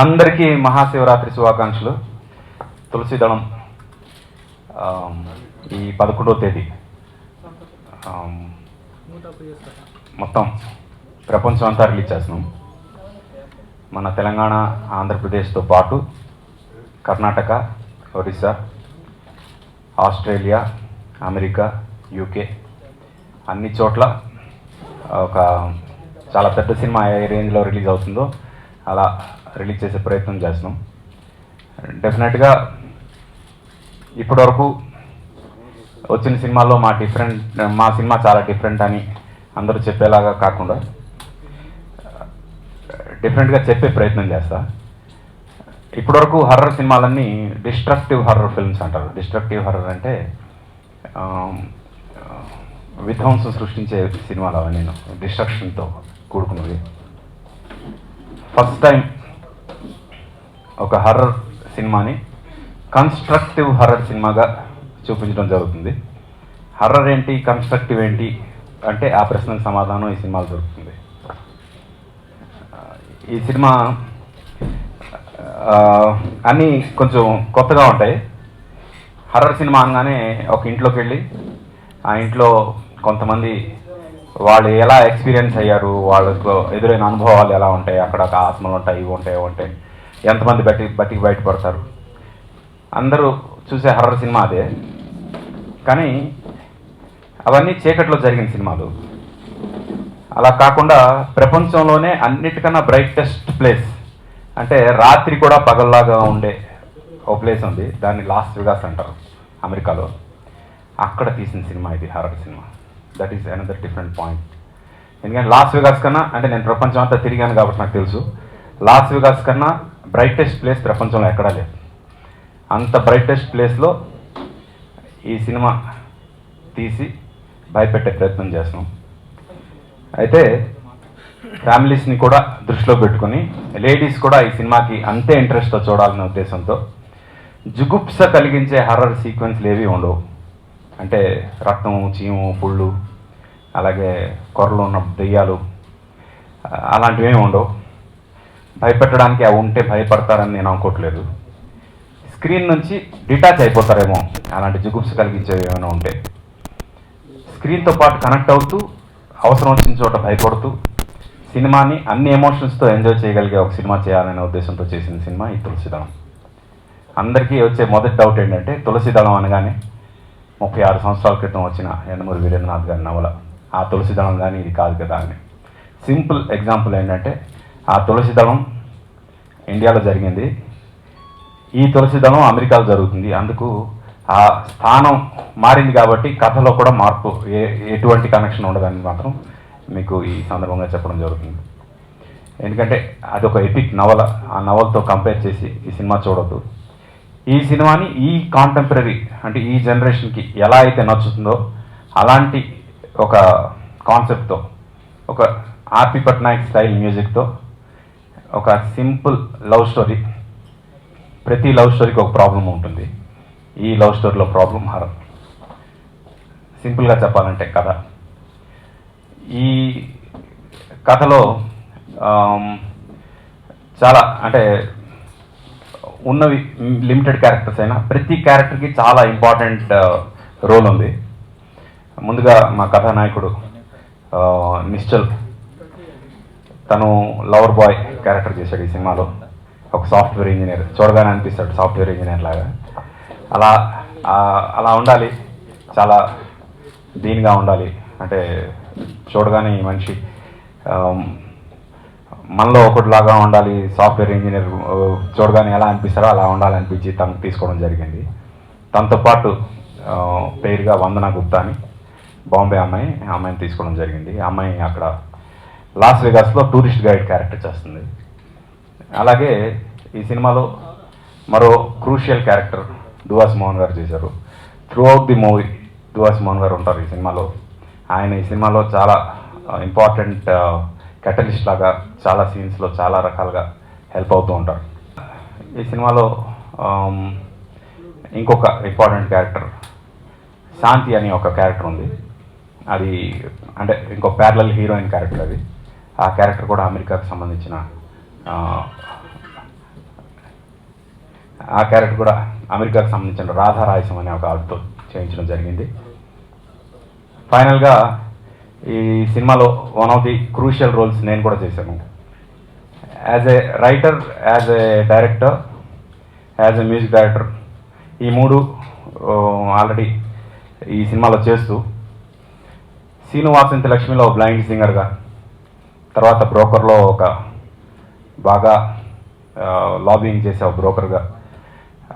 అందరికీ మహాశివరాత్రి శుభాకాంక్షలు. తులసీదళం ఈ 11వ తేదీ మొత్తం ప్రపంచం అంతా రిలీజ్ చేస్తున్నాం. మన తెలంగాణ, ఆంధ్రప్రదేశ్తో పాటు Karnataka, Orissa, Australia, America, UK అన్ని చోట్ల ఒక చాలా పెద్ద సినిమా ఏ రేంజ్లో రిలీజ్ అవుతుందో అలా రిలీజ్ చేసే ప్రయత్నం చేస్తున్నాం. డెఫినెట్గా ఇప్పటివరకు వచ్చిన సినిమాల్లో మా సినిమా చాలా డిఫరెంట్ అని అందరూ చెప్పేలాగా కాకుండా డిఫరెంట్గా చెప్పే ప్రయత్నం చేస్తా. ఇప్పటివరకు హర్రర్ సినిమాలన్నీ డిస్ట్రక్టివ్ హర్రర్ ఫిల్మ్స్ అంటారు. డిస్ట్రక్టివ్ హర్రర్ అంటే విధ్వంసం సృష్టించే సినిమాలు అవన్నీ డిస్ట్రక్షన్తో కూడుకున్నది. ఫస్ట్ టైం ఒక హర్రర్ సినిమాని కన్స్ట్రక్టివ్ హర్రర్ సినిమాగా చూపించడం జరుగుతుంది. హర్రర్ ఏంటి, కన్స్ట్రక్టివ్ ఏంటి అంటే ఆ ప్రశ్నకు సమాధానం ఈ సినిమాలో దొరుకుతుంది. ఈ సినిమా అన్నీ కొంచెం కొత్తగా ఉంటాయి. హర్రర్ సినిమా అనగానే ఒక ఇంట్లోకి వెళ్ళి ఆ ఇంట్లో కొంతమంది వాళ్ళు ఎలా ఎక్స్పీరియన్స్ అయ్యారు, వాళ్ళకు ఎదురైన అనుభవాలు ఎలా ఉంటాయి, అక్కడ ఆత్మలు ఉంటాయి, ఇవి ఉంటాయి, ఎంతమంది బతికి బయటపడతారు. అందరూ చూసే హర్రర్ సినిమా అదే. కానీ అవన్నీ చీకట్లో జరిగిన సినిమాలు. అలా కాకుండా ప్రపంచంలోనే అన్నిటికన్నా బ్రైటెస్ట్ ప్లేస్ అంటే రాత్రి కూడా పగల్లాగా ఉండే ఓ ప్లేస్ ఉంది. దాన్ని లాస్ వెగాస్ అంటారు అమెరికాలో. అక్కడ తీసిన సినిమా ఇది horror cinema. That is another different point. ఎందుకంటే లాస్ వెగాస్ కన్నా, అంటే నేను ప్రపంచం అంతా తిరిగాను కాబట్టి నాకు తెలుసు, లాస్ వెగాస్ కన్నా బ్రైటెస్ట్ ప్లేస్ ప్రపంచంలో ఎక్కడా లేదు. అంత బ్రైటెస్ట్ ప్లేస్లో ఈ సినిమా తీసి భయపెట్టే ప్రయత్నం చేస్తున్నాం. అయితే ఫ్యామిలీస్ని కూడా దృష్టిలో పెట్టుకుని లేడీస్ కూడా ఈ సినిమాకి అంతే ఇంట్రెస్ట్తో చూడాలనే ఉద్దేశంతో జుగుప్స కలిగించే హర్రర్ సీక్వెన్స్లు ఏవి ఉండవు. అంటే రక్తం, చీము, పుళ్ళు, అలాగే కొర్రలు ఉన్న దెయ్యాలు అలాంటివి ఏమి ఉండవు. భయపెట్టడానికి అవి ఉంటే భయపడతారని నేను అనుకోవట్లేదు. స్క్రీన్ నుంచి డిటాచ్ అయిపోతారేమో అలాంటి జుగుప్స కలిగించేవి ఏమైనా ఉంటే. స్క్రీన్తో పాటు కనెక్ట్ అవుతూ అవసరం వచ్చిన చోట భయపడుతూ సినిమాని అన్ని ఎమోషన్స్తో ఎంజాయ్ చేయగలిగే ఒక సినిమా చేయాలనే ఉద్దేశంతో చేసిన సినిమా ఈ తులసీదళం. అందరికీ వచ్చే మొదటి డౌట్ ఏంటంటే తులసీదళం అనగానే 36 సంవత్సరాల క్రితం వచ్చిన యండమూరి వీరేంద్రనాథ్ గారి నవల ఆ తులసీదళం కానీ ఇది కాదు కదా అని. సింపుల్ ఎగ్జాంపుల్ ఏంటంటే ఆ తులసీదళం ఇండియాలో జరిగింది, ఈ తులసీదళం అమెరికాలో జరుగుతుంది. అందుకు ఆ స్థానం మారింది కాబట్టి కథలో కూడా మార్పు, ఎటువంటి కనెక్షన్ ఉండదని మాత్రం మీకు ఈ సందర్భంగా చెప్పడం జరుగుతుంది. ఎందుకంటే అదొక ఎపిక్ నవల. ఆ నవలతో కంపేర్ చేసి ఈ సినిమా చూడొద్దు. ఈ సినిమాని ఈ కాంటెంపరీ అంటే ఈ జనరేషన్కి ఎలా అయితే నచ్చుతుందో అలాంటి ఒక కాన్సెప్ట్తో, ఒక ఆర్పి పట్నాయక్ స్టైల్ మ్యూజిక్తో ఒక సింపుల్ లవ్ స్టోరీ. ప్రతి లవ్ స్టోరీకి ఒక ప్రాబ్లం ఉంటుంది. ఈ లవ్ స్టోరీలో ప్రాబ్లం హర్రర్. సింపుల్గా చెప్పాలంటే కథ, ఈ కథలో చాలా అంటే ఉన్నవి లిమిటెడ్ క్యారెక్టర్స్ అయినా ప్రతి క్యారెక్టర్కి చాలా ఇంపార్టెంట్ రోల్ ఉంది. ముందుగా మా కథానాయకుడు నిశ్చల్, తను లవర్ బాయ్ క్యారెక్టర్ చేశాడు ఈ సినిమాలో. ఒక సాఫ్ట్వేర్ ఇంజనీర్, చూడగానే అనిపిస్తాడు సాఫ్ట్వేర్ ఇంజనీర్ లాగా. అలా ఉండాలి, చాలా దీనిగా ఉండాలి. అంటే చూడగానే ఈ మనిషి మనలో ఒకటిలాగా ఉండాలి. సాఫ్ట్వేర్ ఇంజనీర్ చూడగానే ఎలా అనిపిస్తారో అలా ఉండాలనిపించి తనకు తీసుకోవడం జరిగింది. తనతో పాటు పేరుగా వందన గుప్తా అని బాంబే అమ్మాయి, ఆ అమ్మాయిని తీసుకోవడం జరిగింది. ఆ అమ్మాయి అక్కడ లాస్ వెగాస్లో టూరిస్ట్ గైడ్ క్యారెక్టర్ చేస్తుంది. అలాగే ఈ సినిమాలో మరో క్రూషియల్ క్యారెక్టర్ దువాస్ మోహన్ గారు చేశారు. Throughout the movie Duvvasi Mohan గారు ఉంటారు ఈ సినిమాలో. ఆయన ఈ సినిమాలో చాలా ఇంపార్టెంట్ కెటలిస్ట్ లాగా చాలా సీన్స్లో చాలా రకాలుగా హెల్ప్ అవుతూ ఉంటారు. ఈ సినిమాలో ఇంకొక ఇంపార్టెంట్ క్యారెక్టర్ శాంతి అని ఒక క్యారెక్టర్ ఉంది. అది అంటే ఇంకో ప్యారలల్ హీరోయిన్ క్యారెక్టర్ అది. ఆ క్యారెక్టర్ కూడా అమెరికాకు సంబంధించిన ఆ క్యారెక్టర్ కూడా అమెరికాకు సంబంధించిన రాధారాయసం అనే ఒక ఆవిడతో చేయించడం జరిగింది. ఫైనల్గా ఈ సినిమాలో one of the crucial roles నేను కూడా చేశాను. As a writer, as a director, as a music director, ఈ మూడు ఆల్రెడీ ఈ సినిమాలో చేస్తూ సీను వాసంతి లక్ష్మిలో బ్లైండ్ సింగర్గా, తర్వాత బ్రోకర్లో ఒక బాగా లాబింగ్ చేసే ఒక బ్రోకర్గా,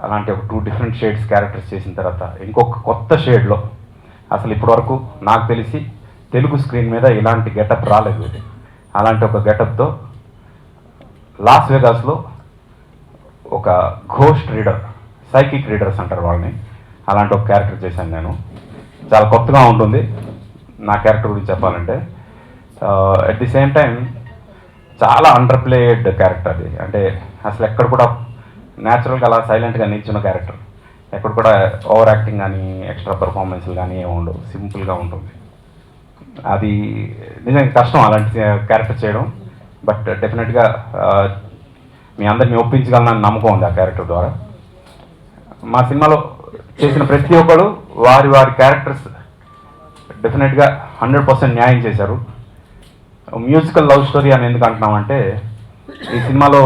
అలాంటి ఒక 2 డిఫరెంట్ షేడ్స్ క్యారెక్టర్స్ చేసిన తర్వాత ఇంకొక కొత్త షేడ్లో, అసలు ఇప్పటివరకు నాకు తెలిసి తెలుగు స్క్రీన్ మీద ఇలాంటి గెటప్ రాలేదు. అలాంటి ఒక గెటప్తో లాస్ వెగాస్లో ఒక ఘోస్ట్ రీడర్, సైకిక్ రీడర్స్ అంటారు వాళ్ళని, అలాంటి ఒక క్యారెక్టర్ చేశాను నేను. చాలా కొత్తగా ఉంటుంది నా క్యారెక్టర్ గురించి చెప్పాలంటే. అట్ ది సేమ్ టైం చాలా అండర్ ప్లేడ్ క్యారెక్టర్ అది. అంటే అసలు ఎక్కడ కూడా న్యాచురల్గా అలా సైలెంట్గా నిల్చున్న క్యారెక్టర్, ఎక్కడ కూడా ఓవర్ యాక్టింగ్ కానీ ఎక్స్ట్రా పర్ఫార్మెన్స్లు కానీ ఏమి ఉండవు, సింపుల్గా ఉంటుంది. అది నిజంగా కష్టం అలాంటి క్యారెక్టర్ చేయడం. బట్ డెఫినెట్గా మీ అందరిని ఒప్పించగలనని నమ్మకం ఉంది ఆ క్యారెక్టర్ ద్వారా. మా సినిమాలో చేసిన ప్రతి ఒక్కరు వారి వారి క్యారెక్టర్స్ డెఫినెట్గా 100% న్యాయం చేశారు. మ్యూజికల్ లవ్ స్టోరీ అని ఎందుకు అంటున్నామంటే, ఈ సినిమాలో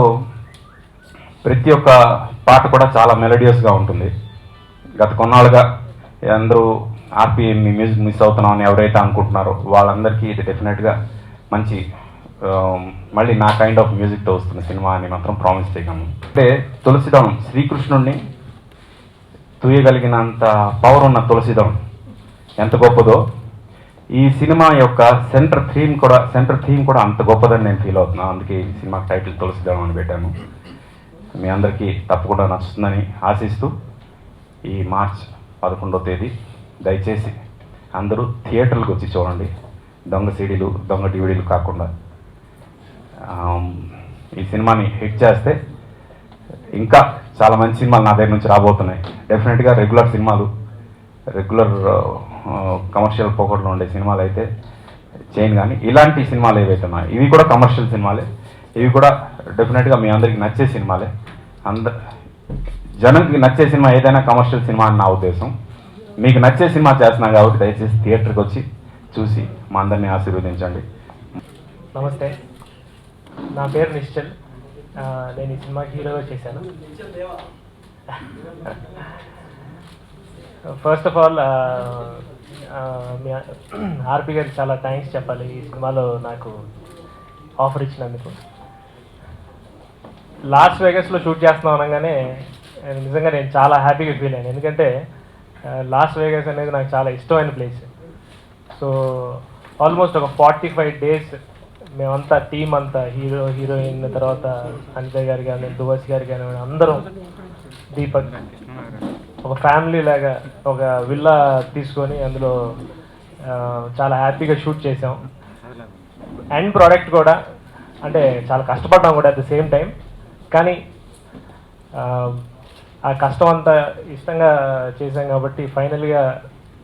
ప్రతి ఒక్క పాట కూడా చాలా మెలోడియస్గా ఉంటుంది. గత కొన్నాళ్ళుగా అందరూ ఆర్పిఎం మ్యూజిక్ మిస్ అవుతున్నామని ఎవరైతే అనుకుంటున్నారో వాళ్ళందరికీ ఇది డెఫినెట్గా మంచి మళ్ళీ నా కైండ్ ఆఫ్ మ్యూజిక్తో వస్తున్న సినిమా అని మాత్రం ప్రామిస్ చేయగలను. అంటే తులసిదళం, శ్రీకృష్ణుడిని తూయగలిగినంత పవర్ ఉన్న తులసిదళం ఎంత గొప్పదో, ఈ సినిమా యొక్క సెంటర్ థీమ్ కూడా అంత గొప్పదని నేను ఫీల్ అవుతున్నాను. అందుకే ఈ సినిమా టైటిల్ తులసిదళం అని పెట్టాను. మీ అందరికీ తప్పకుండా నచ్చుతుందని ఆశిస్తూ, ఈ మార్చ్ 11వ తేదీ దయచేసి అందరూ థియేటర్లకు వచ్చి చూడండి. దొంగ సీడీలు, దొంగ డివిడీలు కాకుండా ఈ సినిమాని హిట్ చేస్తే ఇంకా చాలా మంచి సినిమాలు నా దగ్గర నుంచి రాబోతున్నాయి. డెఫినెట్గా రెగ్యులర్ కమర్షియల్ పోకట్లో ఉండే సినిమాలు అయితే చేయను, కానీ ఇలాంటి సినిమాలు ఏవైతే ఉన్నాయో ఇవి కూడా కమర్షియల్ సినిమాలే. ఇవి కూడా డెఫినెట్గా మీ అందరికీ నచ్చే సినిమాలే. జనంకి నచ్చే సినిమా ఏదైనా కమర్షియల్ సినిమా అని నా ఉద్దేశం. మీకు నచ్చే సినిమా చేస్తున్నాం కాబట్టి దయచేసి థియేటర్కి వచ్చి చూసి మా అందరినీ ఆశీర్వదించండి. నమస్తే, నా పేరు నిశ్చల్. నేను ఈ సినిమాకి హీరోగా చేశాను. ఫస్ట్ ఆఫ్ ఆల్ ఆర్పి గారికి చాలా థ్యాంక్స్ చెప్పాలి ఈ సినిమాలో నాకు ఆఫర్ ఇచ్చినందుకు. లాస్ వేగస్లో షూట్ చేస్తున్నాం అనగానే నిజంగా నేను చాలా హ్యాపీగా ఫీల్ అయ్యాను. ఎందుకంటే లాస్ వేగస్ అనేది నాకు చాలా ఇష్టమైన ప్లేస్. సో ఆల్మోస్ట్ ఒక 45 days మేమంతా టీం అంతా, హీరోయిన్, తర్వాత అంజయ్ గారు కానీ, దువస్ గారు కానీ, అందరం, దీపక్, ఒక ఫ్యామిలీ లాగా ఒక విల్లా తీసుకొని అందులో చాలా హ్యాపీగా షూట్ చేసాం. ఎండ్ ప్రోడక్ట్ కూడా అంటే చాలా కష్టపడ్డాం కూడా అట్ ద సేమ్ టైం. కానీ ఆ కష్టం అంతా ఇష్టంగా చేసాం కాబట్టి ఫైనల్గా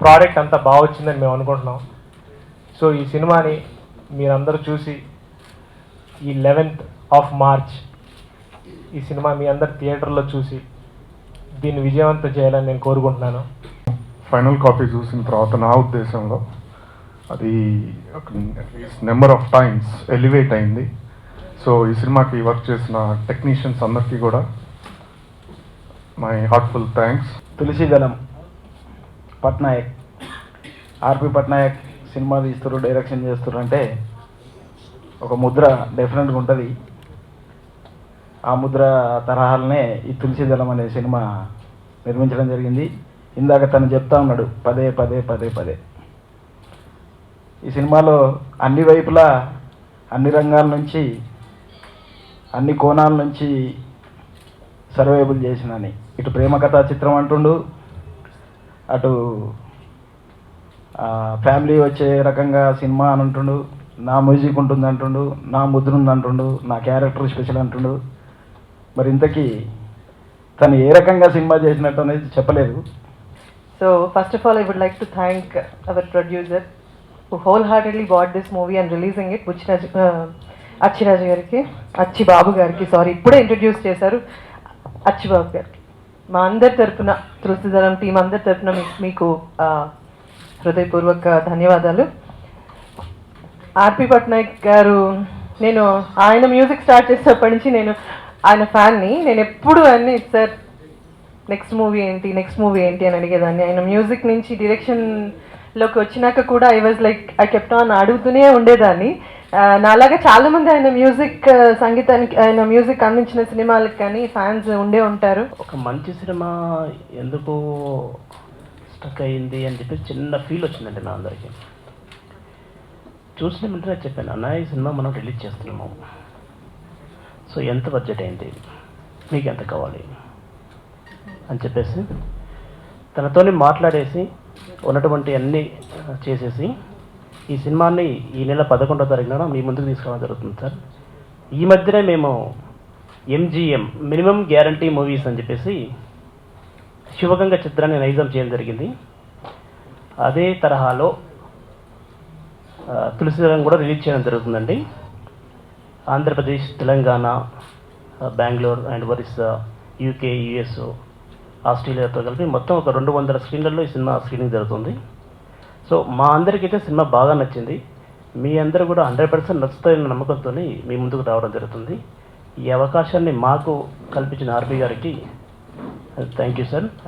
ప్రోడక్ట్ అంతా బాగా వచ్చిందని మేము అనుకుంటున్నాం. సో ఈ సినిమాని మీరందరూ చూసి ఈ 11th of March ఈ సినిమా మీ అందరు థియేటర్లో చూసి దీన్ని విజయవంతం చేయాలని నేను కోరుకుంటున్నాను. ఫైనల్ కాపీ చూసిన తర్వాత నా ఉద్దేశంలో అది నెంబర్ ఆఫ్ టైమ్స్ ఎలివేట్ అయింది. సో ఈ సినిమాకి వర్క్ చేసిన టెక్నీషియన్స్ అందరికీ కూడా my heartful thanks. Tulasidalam Patnaik, RP Patnaik cinema తీస్తారు, డైరెక్షన్ చేస్తారు అంటే ఒక ముద్ర డెఫినెట్గా ఉంటుంది. ఆ ముద్ర తరహాలనే ఈ తులసిదళం అనే సినిమా నిర్మించడం జరిగింది. ఇందాక తను చెప్తా ఉన్నాడు పదే పదే పదే పదే. ఈ సినిమాలో అన్ని వైపులా, అన్ని రంగాల నుంచి, అన్ని కోణాల నుంచి సర్వైబుల్ చేసినని, ఇటు ప్రేమ కథా చిత్రం అంటుండు, అటు ఫ్యామిలీ వచ్చే రకంగా సినిమా అని అంటుండు, నా మ్యూజిక్ ఉంటుంది అంటుండు, నా ముద్ర ఉంది అంటుండు, నా క్యారెక్టర్ స్పెషల్ అంటుండు. మరి ఇంతకీ తను ఏ రకంగా సినిమా చేసినట్టు అనేది చెప్పలేదు. So first of all, I would like to thank our producer who wholeheartedly bought this movie and releasing it. Achiraju గారికి, అచ్చి బాబు గారికి, సారీ ఇప్పుడే ఇంట్రడ్యూస్ చేశారు, అచ్చి బాబు గారికి. మా అందరి తరపున తులసిదళం టీం అందరి తరపున మీకు హృదయపూర్వక ధన్యవాదాలు. ఆర్పి పట్నాయక్ గారు, నేను ఆయన మ్యూజిక్ స్టార్ట్ చేసినప్పటి నుంచి నేను ఆయన ఫ్యాన్ని. నేను ఎప్పుడు అన్ని సార్ నెక్స్ట్ మూవీ ఏంటి అని అడిగేదాన్ని. ఆయన మ్యూజిక్ నుంచి డైరెక్షన్లోకి వచ్చినాక కూడా I was like I kept on అడుగుతూనే ఉండేదాన్ని. నాలాగా చాలామంది ఆయన సంగీతానికి ఆయన మ్యూజిక్ అందించిన సినిమాలకు కానీ ఫ్యాన్స్ ఉండే ఉంటారు. ఒక మంచి సినిమా ఎందుకు స్టక్ అయింది అని చెప్పి చిన్న ఫీల్ వచ్చిందండి నా అందరికీ. చూసిన వెంటనే చెప్పాను, అన్న ఈ సినిమా మనం రిలీజ్ చేస్తున్నాము, సో ఎంత బడ్జెట్ అయింది, మీకు ఎంత కావాలి అని చెప్పేసి తనతోని మాట్లాడేసి ఉన్నటువంటి అన్నీ చేసేసి ఈ సినిమాని ఈ నెల 11వ తారీఖున మీ ముందుకు తీసుకురావడం జరుగుతుంది సార్. ఈ మధ్యనే మేము MGM మినిమం గ్యారంటీ మూవీస్ అని చెప్పేసి శివగంగ చిత్రాన్ని నైజాం చేయడం జరిగింది. అదే తరహాలో తులసిదళం కూడా రిలీజ్ చేయడం జరుగుతుందండి. Andhra Pradesh, Telangana, Bengaluru and Orissa, UK, US, ఆస్ట్రేలియాతో కలిపి మొత్తం ఒక 200 స్క్రీన్లలో ఈ సినిమా స్క్రీనింగ్ జరుగుతుంది. సో మా అందరికైతే సినిమా బాగా నచ్చింది. మీ అందరూ కూడా 100% నచ్చుతాయన్న నమ్మకంతో మీ ముందుకు రావడం జరుగుతుంది. ఈ అవకాశాన్ని మాకు కల్పించిన ఆర్పి గారికి థ్యాంక్ యూ సార్.